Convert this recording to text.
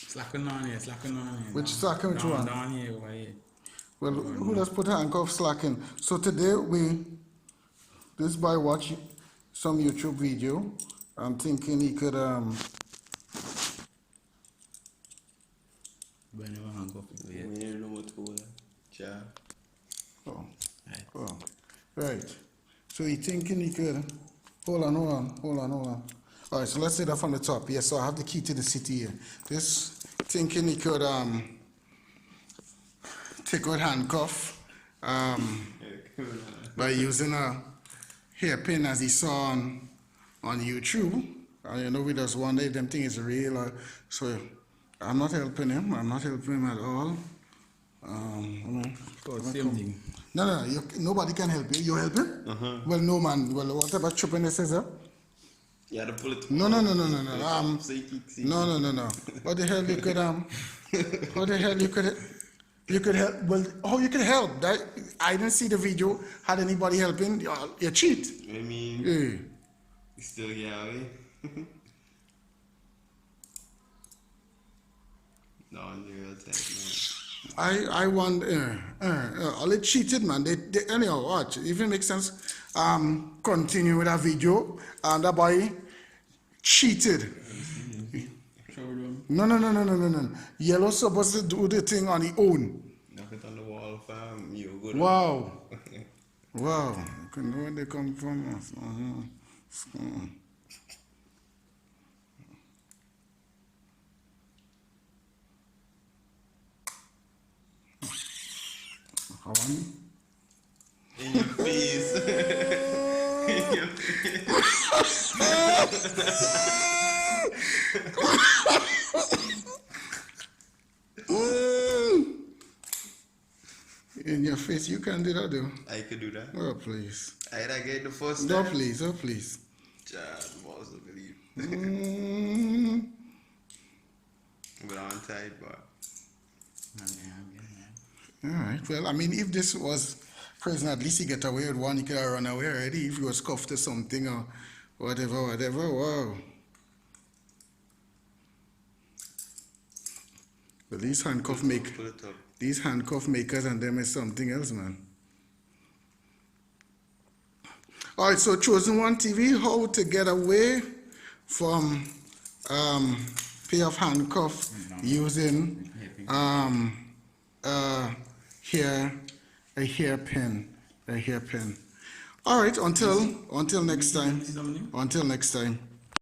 Slacking on here, slacking on here. Which slacking, which one? Down here, over here. Well, who does put handcuffs slacking? So today this boy watch some YouTube video. I'm thinking he could Right. So he thinking he could hold on. All right, so let's say that from the top. Yes, so I have the key to the city here. This thinking he could take out handcuff by using a hairpin as he saw on YouTube. You know, we just wonder if them thing is real. So I'm not helping him. I'm not helping him at all. Same thing. No, nobody can help you. You help him? Well, no, man. Well, what about chopping the scissor? Yeah, the pull it. No. So No. What the hell you could What the hell you could help? Well, how you could help? That I didn't see the video. Had anybody helping? You cheat. I mean, you still yeah. No, you're type, man. I want all it cheated, man. They anyhow watch. If it makes sense, continue with that video. And that boy cheated. No. Yellow's supposed to do the thing on his own. Knock it on the wall, fam. You good. Wow. You can know where they come from. How are you? In your face. In your face. In your face, you can do that though. I could do that. Oh, please. I get the first No, time. please. Oh, please. Chad, most of believe. But on tight, but. All right. Well, I mean, if this was prison, at least he get away with one. He could have run away already. If he was cuffed or something or whatever. Wow. But these handcuff makers and them is something else, man. All right. So Chosen One TV, how to get away from pair of handcuff using a hairpin. All right, until next time.